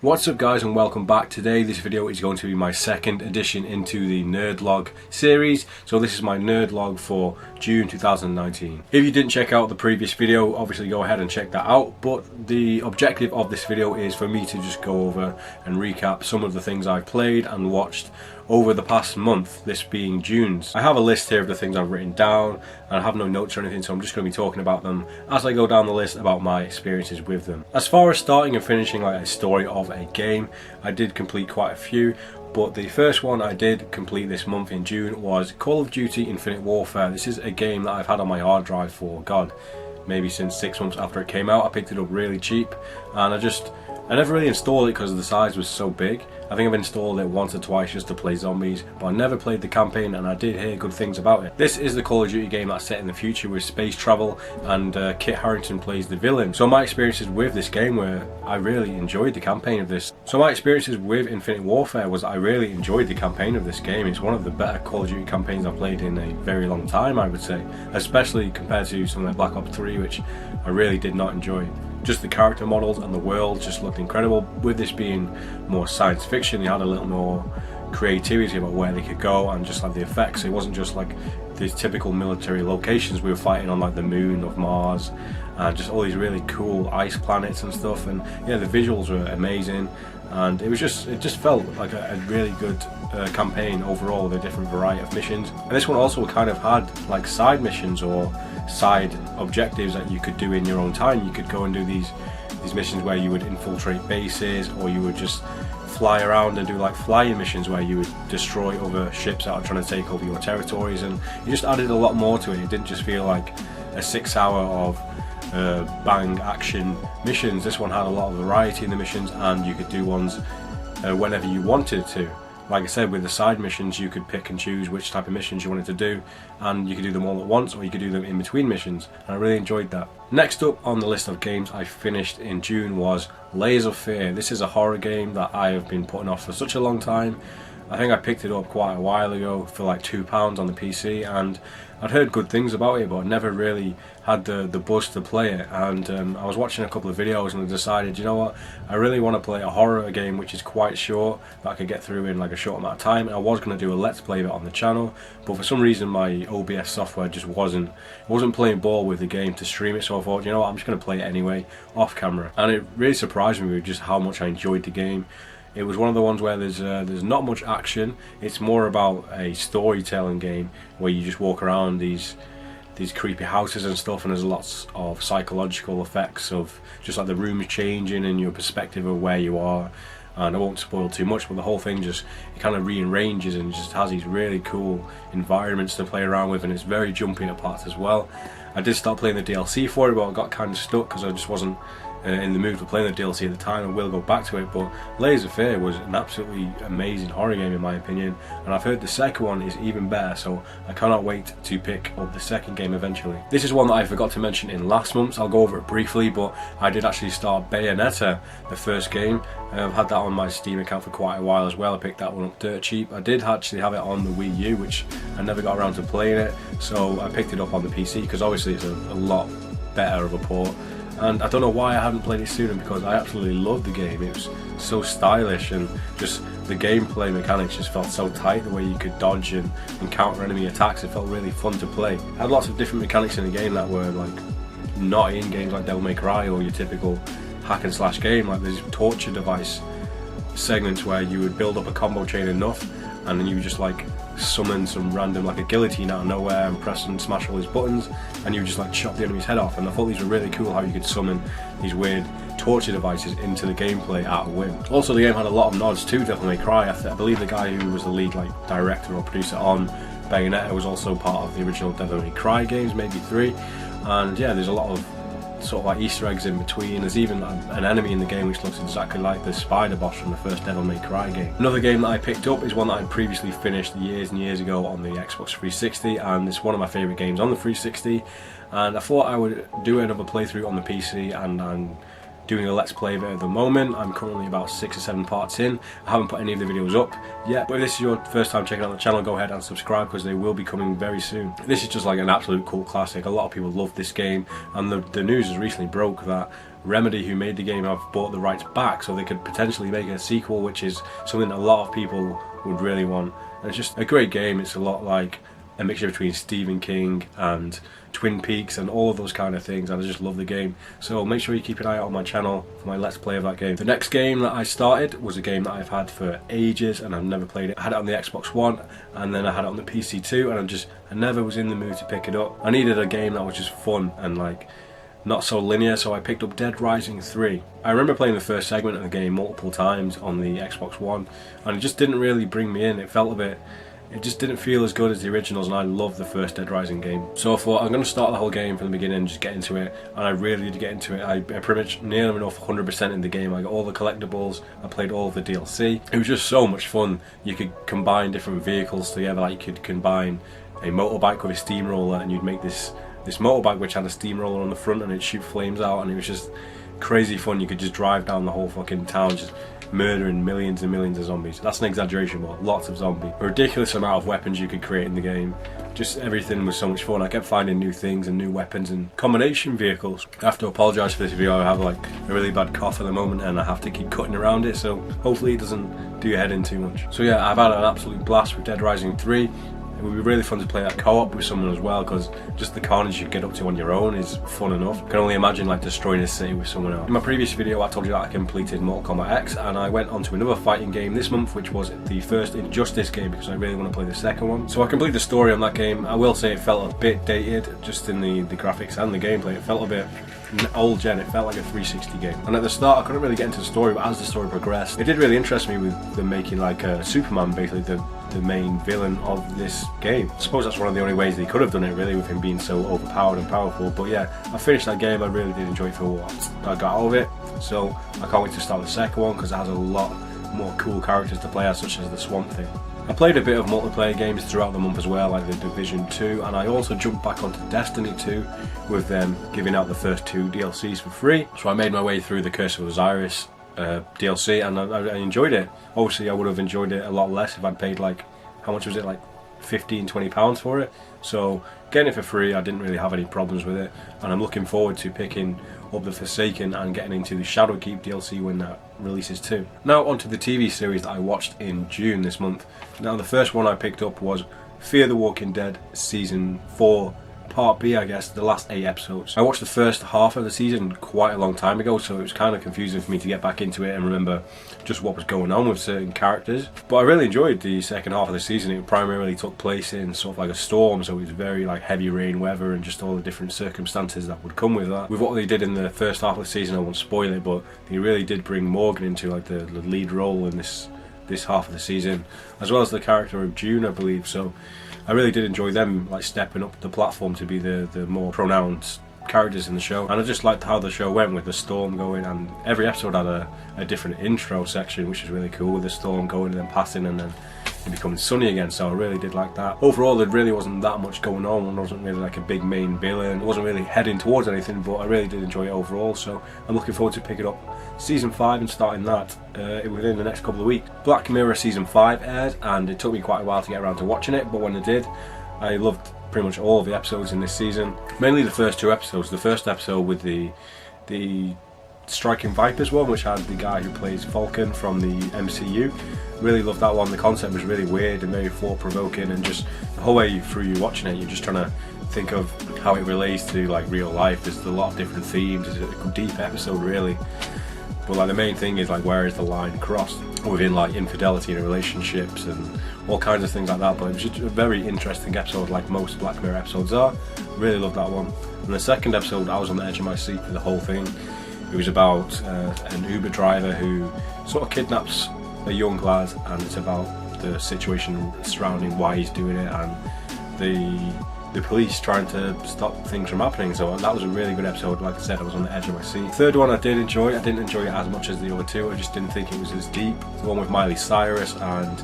What's up guys, and welcome back. Today this video is going to be my second edition into the Nerdlog series. So this is my Nerdlog for June 2019. If you didn't check out the previous video, obviously go ahead and check that out, but the objective of this video is for me to just go over and recap some of the things I've played and watched over the past month, this being June's. I have a list here of the things I've written down, and I have no notes or anything, so I'm just going to be talking about them as I go down the list about my experiences with them. As far as starting and finishing like a story of a game, I did complete quite a few, but the first one I did complete this month in June was Call of Duty Infinite Warfare. This is a game that I've had on my hard drive for, God, maybe since 6 months after it came out. I picked it up really cheap, and I never really installed it because the size was so big. I think I've installed it once or twice just to play zombies, but I never played the campaign, and I did hear good things about it. This is the Call of Duty game that's set in the future with space travel, and Kit Harington plays the villain. So my experiences with this game were I really enjoyed the campaign of this. So my experiences with Infinite Warfare was I really enjoyed the campaign of this game. It's one of the better Call of Duty campaigns I've played in a very long time, I would say, especially compared to something like Black Ops 3, which I really did not enjoy. Just the character models and the world just looked incredible. With this being more science fiction, they had a little more creativity about where they could go, and just like the effects. It wasn't just like these typical military locations. We were fighting on like the moon of Mars, and just all these really cool ice planets and stuff. And yeah, the visuals were amazing, and it just felt like a really good campaign overall with a different variety of missions. And this one also kind of had like side missions or side objectives that you could do in your own time. You could go and do these missions where you would infiltrate bases, or you would just fly around and do like flying missions where you would destroy other ships that are trying to take over your territories. And you just added a lot more to it. It didn't just feel like a 6 hour of bang action missions. This one had a lot of variety in the missions, and you could do ones whenever you wanted to. Like I said, with the side missions, you could pick and choose which type of missions you wanted to do, and you could do them all at once, or you could do them in between missions, and I really enjoyed that. Next up on the list of games I finished in June was Layers of Fear. This is a horror game that I have been putting off for such a long time. I think I picked it up quite a while ago for like £2 on the PC, and I'd heard good things about it, but I never really had the buzz to play it. And I was watching a couple of videos, and I decided, you know what, I really want to play a horror game which is quite short, that I could get through in like a short amount of time. And I was going to do a let's play of it on the channel, but for some reason my OBS software just wasn't playing ball with the game to stream it. So I thought, you know what, I'm just going to play it anyway off camera. And it really surprised me with just how much I enjoyed the game. It was one of the ones where there's not much action. It's more about a storytelling game where you just walk around these creepy houses and stuff, and there's lots of psychological effects of just like the rooms changing and your perspective of where you are. And I won't spoil too much, but the whole thing it kind of rearranges and just has these really cool environments to play around with, and it's very jumpy at parts as well. I did start playing the DLC for it, but I got kind of stuck because I just wasn't in the mood for playing the DLC at the time. I will go back to it, but Layers of Fear was an absolutely amazing horror game in my opinion, and I've heard the second one is even better, so I cannot wait to pick up the second game eventually. This is one that I forgot to mention in last month, so I'll go over it briefly, but I did actually start Bayonetta, the first game. I've had that on my Steam account for quite a while as well. I picked that one up dirt cheap. I did actually have it on the Wii U, which I never got around to playing it, so I picked it up on the PC because obviously it's a lot better of a port. And I don't know why I haven't played it sooner, because I absolutely loved the game. It was so stylish, and just the gameplay mechanics just felt so tight. The way you could dodge and counter enemy attacks, it felt really fun to play. It had lots of different mechanics in the game that were like not in games like Devil May Cry or your typical hack and slash game. Like there's torture device segments where you would build up a combo chain enough, and then you would just like summon some random like a guillotine out of nowhere and press and smash all these buttons, and you would just like chop the enemy's head off. And I thought these were really cool, how you could summon these weird torture devices into the gameplay at a whim. Also, the game had a lot of nods to Devil May Cry. I believe the guy who was the lead like director or producer on Bayonetta was also part of the original Devil May Cry games, maybe 3. And yeah, there's a lot of sort of like Easter eggs in between. There's even an enemy in the game which looks exactly like the spider boss from the first Devil May Cry game. Another game that I picked up is one that I previously finished years and years ago on the Xbox 360, and it's one of my favourite games on the 360, and I thought I would do another playthrough on the PC, and I'm doing a let's play of it at the moment. I'm currently about 6 or 7 parts in. I haven't put any of the videos up yet, but if this is your first time checking out the channel, go ahead and subscribe because they will be coming very soon. This is just like an absolute cult classic. A lot of people love this game, and the news has recently broke that Remedy, who made the game, have bought the rights back, so they could potentially make a sequel, which is something a lot of people would really want. And it's just a great game. It's a lot like a mixture between Stephen King and Twin Peaks and all of those kind of things, and I just love the game. So make sure you keep an eye out on my channel for my Let's Play of that game. The next game that I started was a game that I've had for ages and I've never played it. I had it on the Xbox One and then I had it on the PC too, and I never was in the mood to pick it up. I needed a game that was just fun and like not so linear, so I picked up Dead Rising 3. I remember playing the first segment of the game multiple times on the Xbox One, and it just didn't really bring me in. It just didn't feel as good as the originals, and I love the first Dead Rising game. So I thought, I'm going to start the whole game from the beginning and just get into it, and I really did get into it. I pretty much nearly enough 100% in the game. I got all the collectibles, I played all of the DLC. It was just so much fun. You could combine different vehicles together, like you could combine a motorbike with a steamroller, and you'd make this motorbike which had a steamroller on the front and it'd shoot flames out, and it was just crazy fun. You could just drive down the whole fucking town just murdering millions and millions of zombies. That's an exaggeration, but lots of zombies. A ridiculous amount of weapons you could create in the game. Just everything was so much fun. I kept finding new things and new weapons and combination vehicles. I have to apologise for this video. I have like a really bad cough at the moment and I have to keep cutting around it, so hopefully it doesn't do your head in too much. So yeah, I've had an absolute blast with Dead Rising 3. It would be really fun to play that co-op with someone as well, because just the carnage you get up to on your own is fun enough. I can only imagine like destroying a city with someone else. In my previous video I told you that I completed Mortal Kombat X, and I went on to another fighting game this month, which was the first Injustice game, because I really want to play the second one. So I completed the story on that game. I will say it felt a bit dated, just in the graphics and the gameplay. It felt a bit old gen. It felt like a 360 game, and at the start I couldn't really get into the story, but as the story progressed it did really interest me, with them making like Superman basically the main villain of this game. I suppose that's one of the only ways they could have done it, really, with him being so overpowered and powerful. But yeah, I finished that game. I really did enjoy it for what I got out of it, so I can't wait to start the second one, because it has a lot more cool characters to play as, such as the Swamp Thing. I played a bit of multiplayer games throughout the month as well, like the Division 2, and I also jumped back onto Destiny 2 with them giving out the first 2 DLCs for free. So I made my way through the Curse of Osiris DLC, and I enjoyed it. Obviously I would have enjoyed it a lot less if I'd paid like, how much was it, like £15-20 for it. So getting it for free, I didn't really have any problems with it, and I'm looking forward to picking up the Forsaken and getting into the Shadowkeep DLC when that releases too. Now onto the TV series that I watched in June this month. Now the first one I picked up was Fear the Walking Dead Season 4 Part B, I guess, the last 8 episodes. I watched the first half of the season quite a long time ago, so it was kind of confusing for me to get back into it and remember just what was going on with certain characters. But I really enjoyed the second half of the season. It primarily took place in sort of like a storm, so it was very like heavy rain weather and just all the different circumstances that would come with that. With what they did in the first half of the season, I won't spoil it, but they really did bring Morgan into like the lead role in this half of the season, as well as the character of June, I believe. So I really did enjoy them like stepping up the platform to be the more pronounced characters in the show, and I just liked how the show went with the storm going, and every episode had a different intro section, which was really cool, with the storm going and then passing and then it becoming sunny again. So I really did like that. Overall there really wasn't that much going on. It wasn't really like a big main villain. It wasn't really heading towards anything, but I really did enjoy it overall, so I'm looking forward to picking up Season 5 and starting that within the next couple of weeks. Black Mirror Season 5 aired, and it took me quite a while to get around to watching it, but when I did, I loved pretty much all of the episodes in this season. Mainly the first 2 episodes. The first episode with the Striking Vipers one, which had the guy who plays Falcon from the MCU. Really loved that one. The concept was really weird and very thought-provoking, and just the whole way through you watching it, you're just trying to think of how it relates to like real life. There's a lot of different themes. It's a deep episode, really. But like the main thing is like, where is the line crossed within like infidelity in relationships and all kinds of things like that. But it was just a very interesting episode, like most Black Mirror episodes are. Really loved that one. And the second episode, I was on the edge of my seat for the whole thing. It was about an Uber driver who sort of kidnaps a young lad, and it's about the situation surrounding why he's doing it and the police trying to stop things from happening. So that was a really good episode. Like I said, I was on the edge of my seat. The third one I did enjoy. I didn't enjoy it as much as the other 2. I just didn't think it was as deep. The one with Miley Cyrus and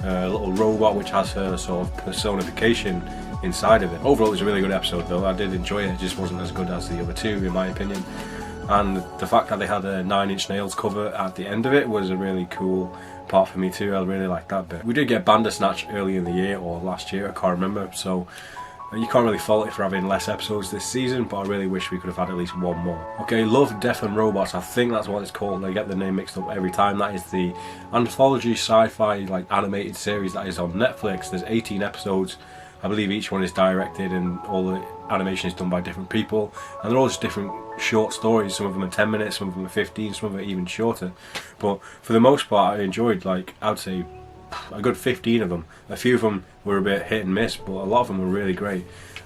a little robot which has her sort of personification inside of it. Overall it was a really good episode though. I did enjoy it. It just wasn't as good as the other 2 in my opinion. And the fact that they had a 9 Inch Nails cover at the end of it was a really cool part for me too. I really liked that bit. We did get Bandersnatch early in the year, or last year, I can't remember, so You can't really fault it for having less episodes this season, but I really wish we could have had at least one more. Okay, Love, Death and Robots, I think that's what it's called. I get the name mixed up every time. That is the anthology sci-fi like animated series that is on Netflix. There's 18 episodes. I believe each one is directed and all the animation is done by different people, and they're all just different short stories. Some of them are 10 minutes, some of them are 15, some of them are even shorter. But for the most part, I enjoyed, like, I'd say a good 15 of them. A few of them were a bit hit and miss, but a lot of them were really great.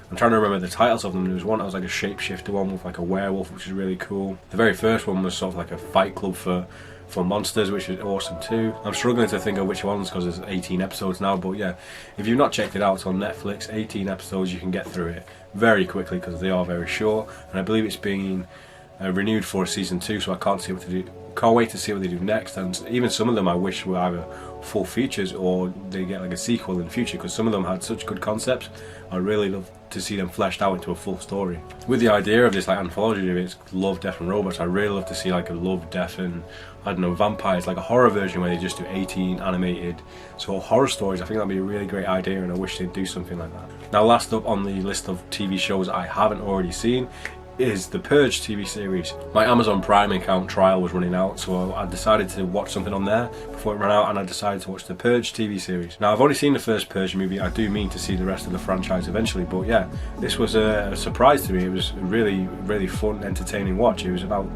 I'm trying to remember the titles of them. There was one that was like a shapeshifter one with like a werewolf, which is really cool. The very first one was sort of like a fight club for monsters, which is awesome too. I'm struggling to think of which ones because there's 18 episodes now, but yeah, if you've not checked it out, it's on Netflix. 18 episodes, you can get through it very quickly because they are very short, and I believe it's being renewed for season 2, so I can't wait to see what they do next. And even some of them I wish were either full features or they get like a sequel in the future, because some of them had such good concepts. I'd really love to see them fleshed out into a full story. With the idea of this like anthology of it's Love, Death and Robots, I'd really love to see like a Love, Death and, I don't know, vampires, like a horror version where they just do 18 animated sort of horror stories. I think that'd be a really great idea, and I wish they'd do something like that. Now, last up on the list of TV shows I haven't already seen is the Purge TV series. My Amazon Prime account trial was running out, so I decided to watch something on there before it ran out, and I decided to watch the Purge TV series. Now, I've only seen the first Purge movie. I do mean to see the rest of the franchise eventually, but yeah, this was a surprise to me. It was a really, really fun, entertaining watch. It was about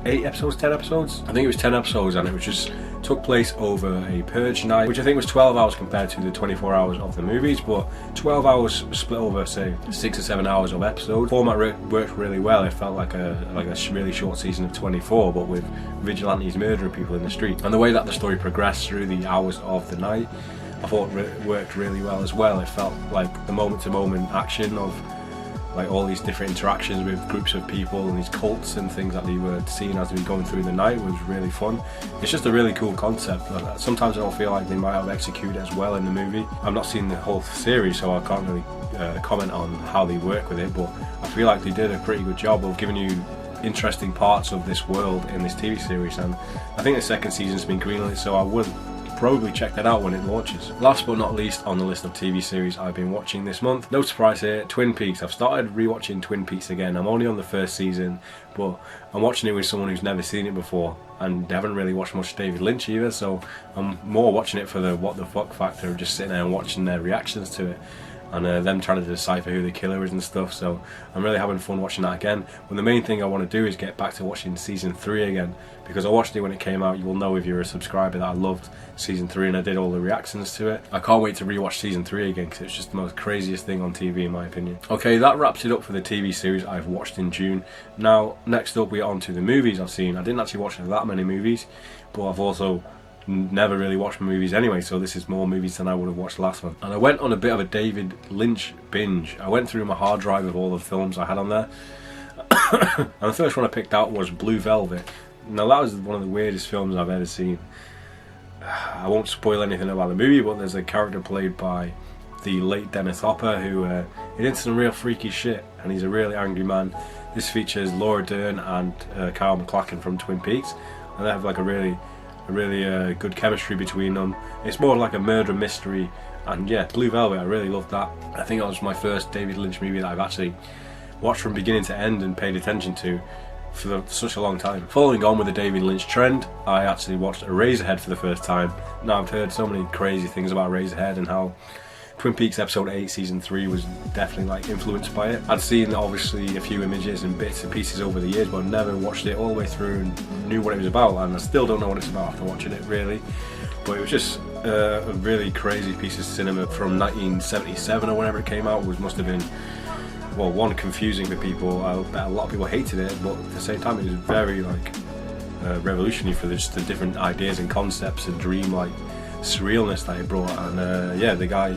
8 episodes, 10 episodes? I think it was 10 episodes, and it was just took place over a purge night, which I think was 12 hours compared to the 24 hours of the movies, but 12 hours split over, say, 6 or 7 hours of episode. Format worked really well. It felt like a really short season of 24, but with vigilantes murdering people in the street. And the way that the story progressed through the hours of the night, I thought worked really well as well. It felt like the moment-to-moment action of like all these different interactions with groups of people and these cults and things that they were seeing as they were going through the night was really fun. It's just a really cool concept. Sometimes I don't feel like they might have executed it as well in the movie. I've not seen the whole series, so I can't really comment on how they work with it, but I feel like they did a pretty good job of giving you interesting parts of this world in this TV series, and I think the second season's been greenlit, so I would probably check that out when it launches. Last but not least on the list of TV series I've been watching this month, no surprise here, Twin Peaks. I've started rewatching Twin Peaks again. I'm only on the first season, but I'm watching it with someone who's never seen it before, and they haven't really watched much David Lynch either, so I'm more watching it for the what the fuck factor of just sitting there and watching their reactions to it, and them trying to decipher who the killer is and stuff. So I'm really having fun watching that again. But the main thing I want to do is get back to watching season 3 again, because I watched it when it came out. You will know if you're a subscriber that I loved season 3 and I did all the reactions to it. I can't wait to rewatch season 3 again because it's just the most craziest thing on TV in my opinion. Okay, that wraps it up for the TV series I've watched in June. Now next up we're on to the movies I've seen. I didn't actually watch that many movies, but I've also never really watched movies anyway, so this is more movies than I would have watched last month. And I went on a bit of a David Lynch binge. I went through my hard drive of all the films I had on there and the first one I picked out was Blue Velvet. Now that was one of the weirdest films I've ever seen. I won't spoil anything about the movie, but there's a character played by the late Dennis Hopper who he did some real freaky shit, and he's a really angry man. This features Laura Dern and Kyle MacLachlan from Twin Peaks, and they have like a really good chemistry between them. It's more like a murder mystery, and yeah, Blue Velvet, I really loved that. I think that was my first David Lynch movie that I've actually watched from beginning to end and paid attention to for such a long time. Following on with the David Lynch trend, I actually watched Eraserhead for the first time. Now I've heard so many crazy things about Eraserhead and how Twin Peaks episode 8 season 3 was definitely like influenced by it. I'd seen obviously a few images and bits and pieces over the years, but I'd never watched it all the way through and knew what it was about, and I still don't know what it's about after watching it really. But it was just a really crazy piece of cinema from 1977 or whenever it came out. It must have been, well, one, confusing for people. I bet a lot of people hated it, but at the same time it was very like revolutionary for just the different ideas and concepts and dream-like surrealness that it brought. And yeah, the guy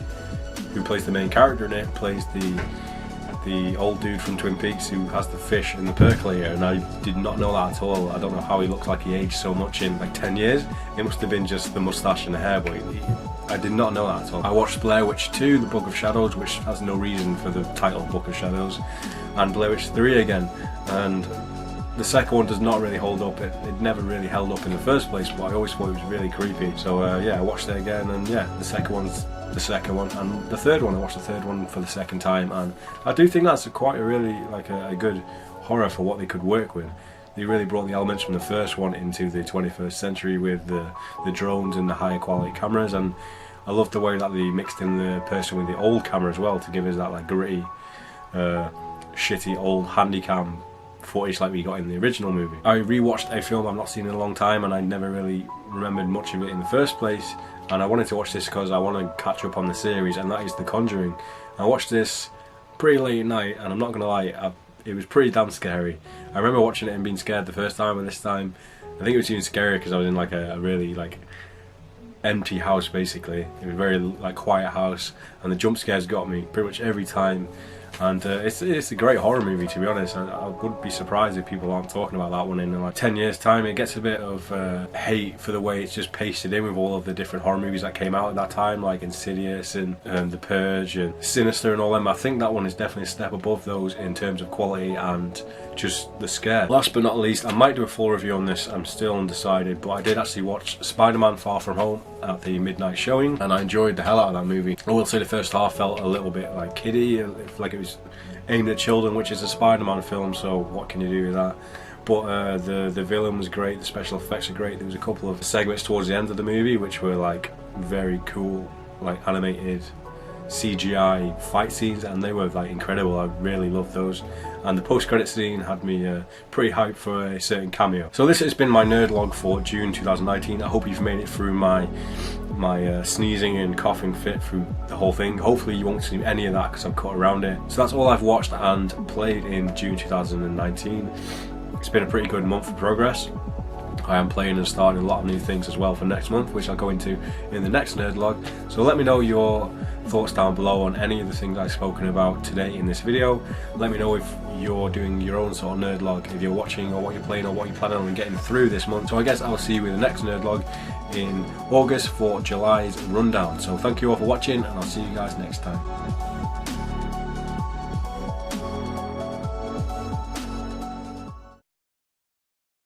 who plays the main character in it plays the old dude from Twin Peaks who has the fish in the percolator, and I did not know that at all. I don't know how he looks like he aged so much in like 10 years. It must have been just the moustache and the hair, but I did not know that at all. I watched Blair Witch 2, The Book of Shadows, which has no reason for the title Book of Shadows, and Blair Witch 3 again, and the second one does not really hold up. It never really held up in the first place, but I always thought it was really creepy. So yeah, I watched it again, and yeah, the second one's the second one, and the third one. I watched the third one for the second time, and I do think that's quite a really like a good horror for what they could work with. They really brought the elements from the first one into the 21st century with the drones and the higher quality cameras, and I love the way that they mixed in the person with the old camera as well to give us that like gritty, shitty old handycam footage like we got in the original movie. I rewatched a film I've not seen in a long time, and I never really remembered much of it in the first place, and I wanted to watch this because I want to catch up on the series, and that is The Conjuring. I watched this pretty late at night, and I'm not gonna lie, it was pretty damn scary. I remember watching it and being scared the first time, and this time I think it was even scarier because I was in like a really like empty house. Basically it was a very like quiet house, and the jump scares got me pretty much every time. And it's a great horror movie, to be honest. I wouldn't be surprised if people aren't talking about that one in like 10 years time. It gets a bit of hate for the way it's just pasted in with all of the different horror movies that came out at that time, like Insidious and The Purge and Sinister and all them. I think that one is definitely a step above those in terms of quality and just the scare. Last but not least, I might do a full review on this, I'm still undecided, but I did actually watch Spider-Man Far From Home at the midnight showing, and I enjoyed the hell out of that movie. I will say the first half felt a little bit like kiddie, like it was aimed at children, which is a Spider-Man film, so what can you do with that? But the villain was great, the special effects are great. There was a couple of segments towards the end of the movie which were like very cool, like animated CGI fight scenes, and they were like incredible. I really loved those, and the post-credit scene had me pretty hyped for a certain cameo. So this has been my nerd log for June 2019. I hope you've made it through my sneezing and coughing fit through the whole thing. Hopefully you won't see any of that because I've cut around it. So that's all I've watched and played in June 2019. It's been a pretty good month of progress. I am playing and starting a lot of new things as well for next month, which I'll go into in the next nerd log. So let me know your thoughts down below on any of the things I've spoken about today in this video. Let me know if you're doing your own sort of nerd log, if you're watching or what you're playing or what you're planning on getting through this month. So I guess I'll see you with the next nerd log in August for July's rundown. So thank you all for watching, and I'll see you guys next time.